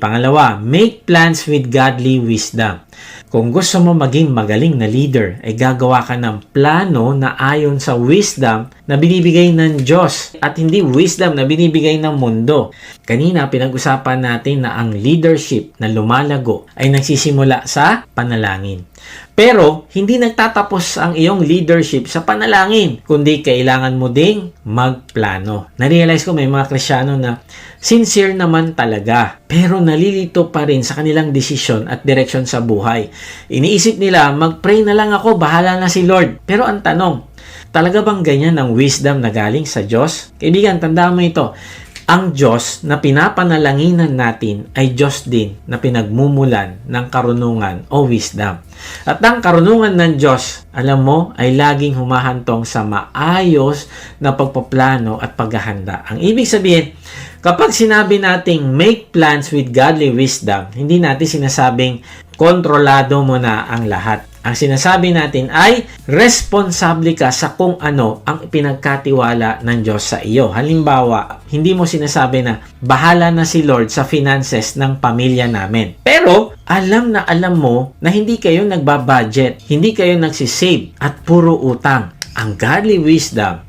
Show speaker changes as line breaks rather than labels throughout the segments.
Pangalawa, make plans with godly wisdom. Kung gusto mo maging magaling na leader, ay gagawa ka ng plano na ayon sa wisdom na binibigay ng Diyos at hindi wisdom na binibigay ng mundo. Kanina, pinag-usapan natin na ang leadership na lumalago ay nagsisimula sa panalangin. Pero, hindi nagtatapos ang iyong leadership sa panalangin, kundi kailangan mo ding magplano. Na-realize ko may mga Kristyano na sincere naman talaga, pero nalilito pa rin sa kanilang desisyon at direksyon sa buhay. Iniisip nila, mag-pray na lang ako, bahala na si Lord. Pero ang tanong, talaga bang ganyan ang wisdom na galing sa Diyos? Kaibigan, tandaan mo ito. Ang Diyos na pinapanalanginan natin ay Diyos din na pinagmumulan ng karunungan o wisdom. At ang karunungan ng Diyos, alam mo, ay laging humahantong sa maayos na pagpaplano at paghahanda. Ang ibig sabihin, kapag sinabi nating make plans with godly wisdom, hindi natin sinasabing kontrolado mo na ang lahat. Ang sinasabi natin ay responsable ka sa kung ano ang pinagkatiwala ng Diyos sa iyo. Halimbawa, hindi mo sinasabi na bahala na si Lord sa finances ng pamilya namin. Pero alam na alam mo na hindi kayo nagbabudget, hindi kayo nagsisave at puro utang. Ang godly wisdom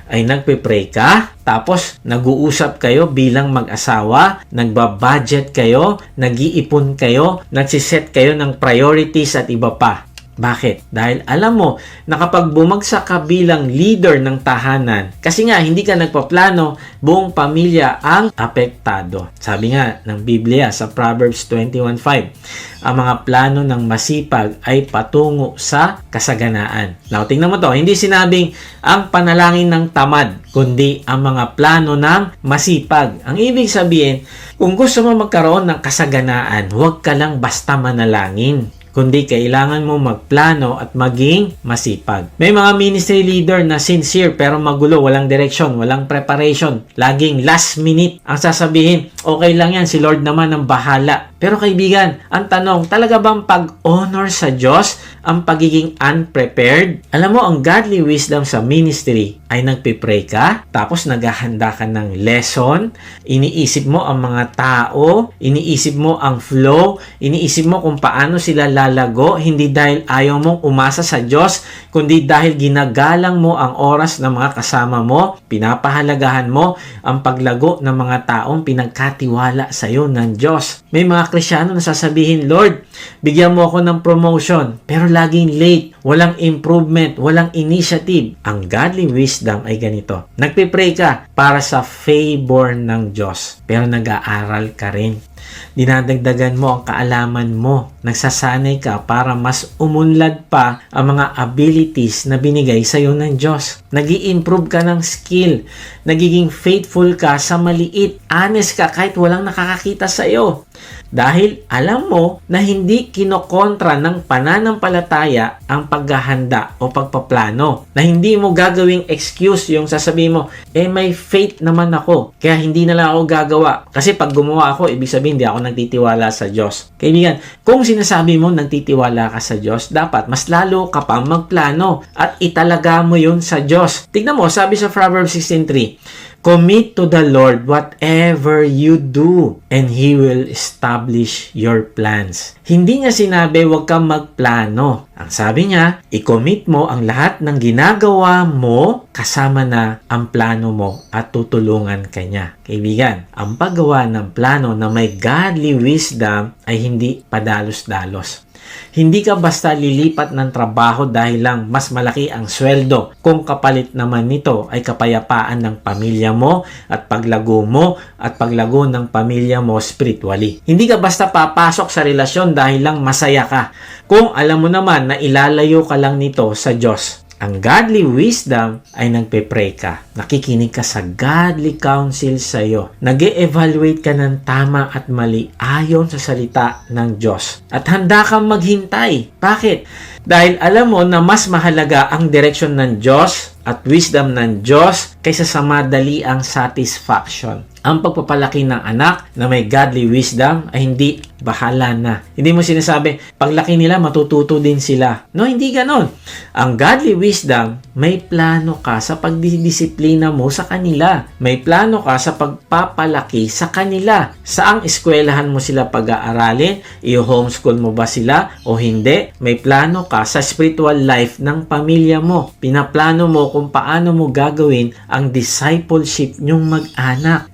ay nagpe-pray ka, tapos nag-uusap kayo bilang mag-asawa, nagbabudget kayo, nag-iipon kayo, nagsiset kayo ng priorities at iba pa. Bakit? Dahil alam mo na kapag bumagsak ka bilang leader ng tahanan, kasi nga hindi ka nagpaplano, buong pamilya ang apektado. Sabi nga ng Biblia sa Proverbs 21:5, ang mga plano ng masipag ay patungo sa kasaganaan. Now, tingnan mo to, hindi sinabing ang panalangin ng tamad, kundi ang mga plano ng masipag. Ang ibig sabihin, kung gusto mo magkaroon ng kasaganaan, huwag ka lang basta manalangin, kundi kailangan mo magplano at maging masipag. May mga ministry leader na sincere pero magulo, walang direction, walang preparation. Laging last minute ang sasabihin, okay lang yan, si Lord naman ang bahala. Pero kaibigan, ang tanong, talaga bang pag-honor sa Diyos ang pagiging unprepared? Alam mo, ang godly wisdom sa ministry ay nagpipray ka, tapos naghahanda ka ng lesson, iniisip mo ang mga tao, iniisip mo ang flow, iniisip mo kung paano sila lalago, hindi dahil ayaw mong umasa sa Diyos, kundi dahil ginagalang mo ang oras ng mga kasama mo, pinapahalagahan mo ang paglago ng mga taong pinagkatiwala sa iyo ng Diyos. May mga Kristyano na sasabihin, Lord, bigyan mo ako ng promotion, pero laging late, walang improvement, walang initiative. Ang godly wisdom ay ganito. Nagpipray ka para sa favor ng Diyos, pero nag-aaral ka rin. Dinadagdagan mo ang kaalaman mo. Nagsasanay ka para mas umunlad pa ang mga abilities na binigay sa iyo ng Diyos. Nag-i-improve ka ng skill. Nagiging faithful ka sa maliit. Honest ka kahit walang nakakakita sa iyo. Dahil alam mo na hindi kinokontra ng pananampalataya ang paghahanda o pagpaplano. Na hindi mo gagawing excuse yung sasabihin mo, may faith naman ako, kaya hindi na lang ako gagawa. Kasi pag gumawa ako, ibig sabihin hindi ako nagtitiwala sa Diyos. Kaibigan, kung sinasabi mo nagtitiwala ka sa Diyos, dapat mas lalo ka pa magplano at italaga mo yun sa Diyos. Tignan mo, sabi sa Proverbs 16:3, commit to the Lord whatever you do, and He will establish your plans. Hindi niya sinabi huwag kang magplano. Ang sabi niya, i-commit mo ang lahat ng ginagawa mo kasama na ang plano mo at tutulungan ka niya. Kaibigan, ang paggawa ng plano na may godly wisdom ay hindi padalos-dalos. Hindi ka basta lilipat ng trabaho dahil lang mas malaki ang sweldo kung kapalit naman nito ay kapayapaan ng pamilya mo at paglago mo at paglago ng pamilya mo spiritually. Hindi ka basta papasok sa relasyon dahil lang masaya ka kung alam mo naman na ilalayo ka lang nito sa Diyos. Ang godly wisdom ay nagpe-pray ka. Nakikinig ka sa godly counsel sa iyo. Nag-e-evaluate ka ng tama at mali ayon sa salita ng Diyos. At handa kang maghintay. Bakit? Dahil alam mo na mas mahalaga ang direksyon ng Diyos at wisdom ng Diyos kaysa sa madali ang satisfaction. Ang pagpapalaki ng anak na may godly wisdom ay hindi bahala na. Hindi mo sinasabi, paglaki nila, matututo din sila. No, hindi ganon. Ang godly wisdom, may plano ka sa pagdidisiplina mo sa kanila. May plano ka sa pagpapalaki sa kanila. Saang eskwelahan mo sila pag-aaralin? I-homeschool mo ba sila o hindi? May plano ka sa spiritual life ng pamilya mo. Pinaplano mo kung paano mo gagawin ang discipleship nyong mag-anak.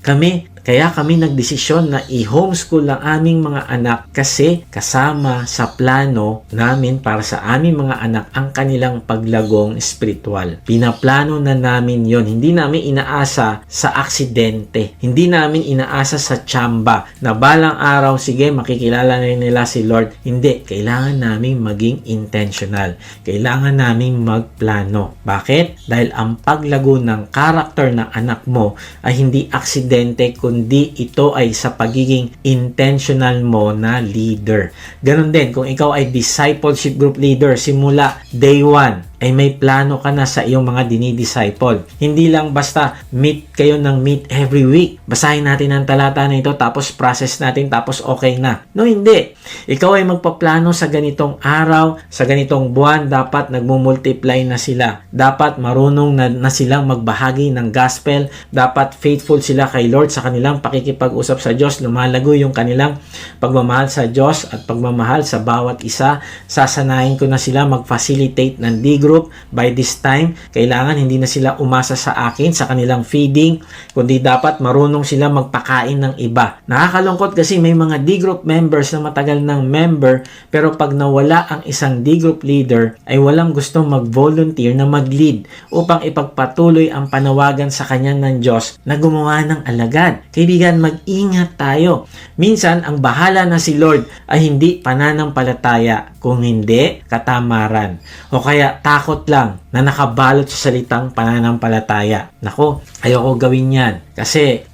Kaya kami nagdesisyon na i-homeschool ang aming mga anak kasi kasama sa plano namin para sa aming mga anak ang kanilang paglagong spiritual. Pinaplano na namin yon. Hindi namin inaasa sa aksidente. Hindi namin inaasa sa tsamba na balang araw, sige, makikilala na nila si Lord. Hindi. Kailangan namin maging intentional. Kailangan namin magplano. Bakit? Dahil ang paglago ng karakter ng anak mo ay hindi aksidente kundi ito ay sa pagiging intentional mo na leader. Ganon din, kung ikaw ay discipleship group leader, simula day 1, ay may plano ka na sa iyong mga dinidisciple. Hindi lang basta meet kayo ng meet every week. Basahin natin ang talata na ito, tapos process natin, tapos okay na. No, hindi. Ikaw ay magpaplano sa ganitong araw, sa ganitong buwan, dapat nagmumultiply na sila. Dapat marunong na silang magbahagi ng gospel. Dapat faithful sila kay Lord sa kanilang pakikipag-usap sa Diyos. Lumalago yung kanilang pagmamahal sa Diyos at pagmamahal sa bawat isa. Sasanayin ko na sila mag-facilitate ng D-group. By this time, kailangan hindi na sila umasa sa akin, sa kanilang feeding, kundi dapat marunong sila magpakain ng iba. Nakakalungkot kasi may mga D-group members na matagal ng member, pero pag nawala ang isang D-group leader, ay walang gustong mag-volunteer na mag-lead upang ipagpatuloy ang panawagan sa kanya ng Diyos na gumawa ng alagad. Kaibigan, mag-ingat tayo. Minsan, ang bahala na si Lord ay hindi pananampalataya, kung hindi, katamaran. O kaya takot lang na nakabalot sa salitang pananampalataya. Nako, ayoko gawin yan. Kasi,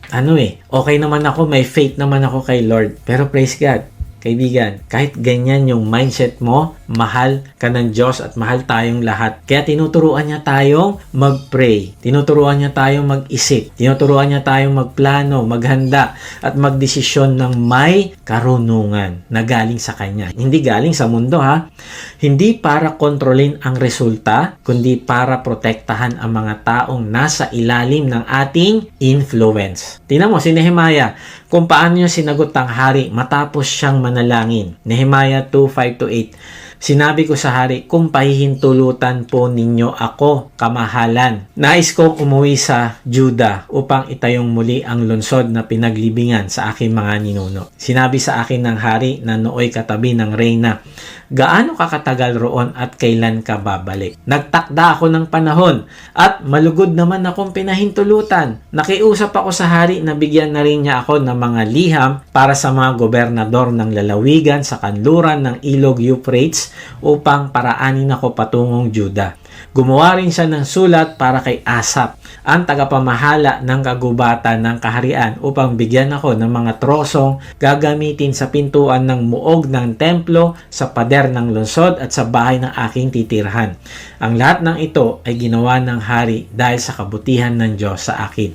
okay naman ako, may faith naman ako kay Lord. Pero praise God, kaibigan, kahit ganyan yung mindset mo, mahal ka ng Diyos at mahal tayong lahat. Kaya tinuturuan niya tayong mag-pray. Tinuturuan niya tayong mag-isip. Tinuturuan niya tayong magplano, maghanda, at magdesisyon ng may karunungan na galing sa Kanya. Hindi galing sa mundo, ha? Hindi para kontrolin ang resulta, kundi para protektahan ang mga taong nasa ilalim ng ating influence. Tingnan mo, si Nehemiah, kung paano niya sinagot ang hari matapos siyang manalangin. Nehemiah 2:5-8. Sinabi ko sa hari, kung pahihintulutan po ninyo ako, kamahalan. Nais kong umuwi sa Juda upang itayong muli ang lungsod na pinaglibingan sa aking mga ninuno. Sinabi sa akin ng hari na nooy katabi ng reyna, gaano kakatagal roon at kailan ka babalik? Nagtakda ako ng panahon at malugod naman akong pinahintulutan. Nakiusap ako sa hari na bigyan na rin niya ako ng mga liham para sa mga gobernador ng lalawigan sa kanluran ng ilog Euphrates upang paraanin ako patungong Juda. Gumawa rin siya ng sulat para kay Asap, ang tagapamahala ng kagubatan ng kaharian, upang bigyan ako ng mga trosong gagamitin sa pintuan ng muog ng templo, sa pader ng lungsod at sa bahay ng aking titirhan. Ang lahat ng ito ay ginawa ng hari dahil sa kabutihan ng Diyos sa akin.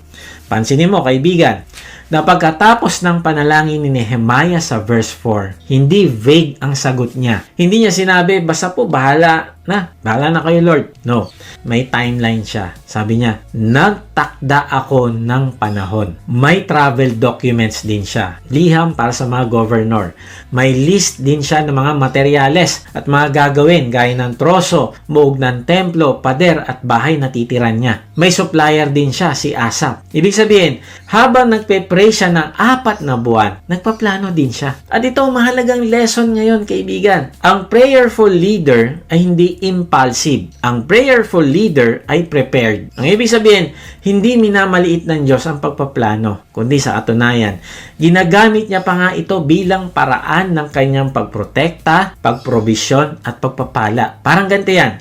Pansinin mo, kaibigan, na pagkatapos ng panalangin ni Nehemiah sa verse 4, hindi vague ang sagot niya. Hindi niya sinabi, basta po, bahala na kayo Lord. No, may timeline siya. Sabi niya, nagtakda ako ng panahon. May travel documents din siya. Liham para sa mga governor. May list din siya ng mga materyales at mga gagawin gaya ng troso, muog ng templo, pader at bahay na titiran niya. May supplier din siya, si Asap. Ibig sabihin, habang nagpe-pray siya ng 4 na buwan, nagpaplano din siya. At ito ang mahalagang lesson ngayon, kaibigan. Ang prayerful leader ay hindi impulsive. Ang prayerful leader ay prepared. Ang ibig sabihin, hindi minamaliit ng Diyos ang pagpaplano, kundi sa katunayan, ginagamit niya pa nga ito bilang paraan ng kanyang pagprotekta, pagprovisyon at pagpapala. Parang ganito yan.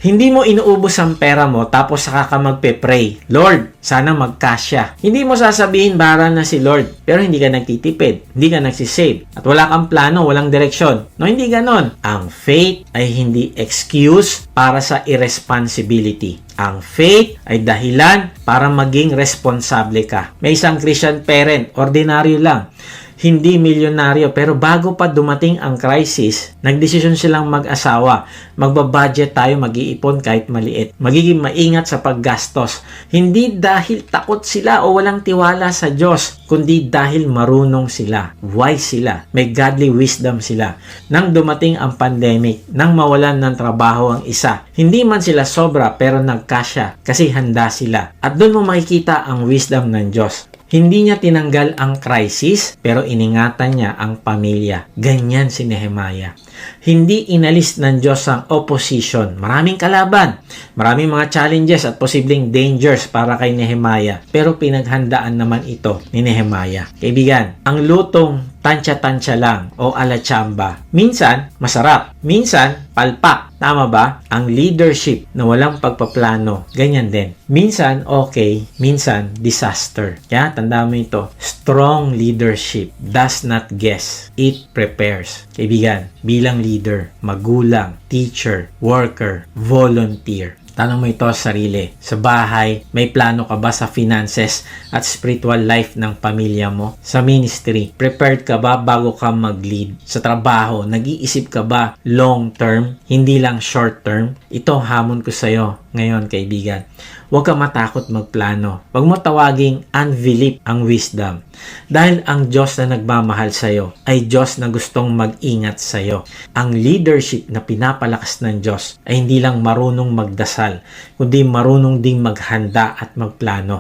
Hindi mo inuubos ang pera mo tapos saka ka magpe-pray, Lord, sana magkasya. Hindi mo sasabihin baral na si Lord, pero hindi ka nagtitipid, hindi ka nagsisave, at wala kang plano, walang direksyon. No, hindi ganon. Ang faith ay hindi excuse para sa irresponsibility. Ang faith ay dahilan para maging responsable ka. May isang Christian parent, ordinaryo lang. hindi milyonaryo, pero bago pa dumating ang crisis, nagdesisyon silang mag-asawa. Magbabudget tayo, mag-iipon kahit maliit. Magiging maingat sa paggastos. Hindi dahil takot sila o walang tiwala sa Diyos, kundi dahil marunong sila, wise sila, may godly wisdom sila. Nang dumating ang pandemic, nang mawalan ng trabaho ang isa, hindi man sila sobra pero nagkasya kasi handa sila. At doon mo makikita ang wisdom ng Diyos. Hindi niya tinanggal ang crisis, pero iningatan niya ang pamilya. Ganyan si Nehemiah. Hindi inalis ng Diyos ang opposition. Maraming kalaban, maraming mga challenges at posibleng dangers para kay Nehemiah. Pero pinaghandaan naman ito ni Nehemiah. Kaibigan, ang lutong tansya-tansya lang o alatsamba, minsan masarap, minsan palpak. Tama ba? Ang leadership na walang pagpaplano, ganyan din. Minsan okay, minsan disaster. Kaya tandaan mo ito, strong leadership does not guess, it prepares. Kaibigan, bilang leader, magulang, teacher, worker, volunteer, tanong mo ito sa sarili. Sa bahay, may plano ka ba sa finances at spiritual life ng pamilya mo? Sa ministry, prepared ka ba bago ka mag-lead? Sa trabaho, nag-iisip ka ba long term, hindi lang short term? Ito hamon ko sa'yo ngayon, kaibigan. Huwag ka matakot magplano. Huwag mo tawaging unbelief ang wisdom. Dahil ang Diyos na nagmamahal sa'yo ay Diyos na gustong mag-ingat sa'yo. Ang leadership na pinapalakas ng Diyos ay hindi lang marunong magdasal, kundi marunong ding maghanda at magplano.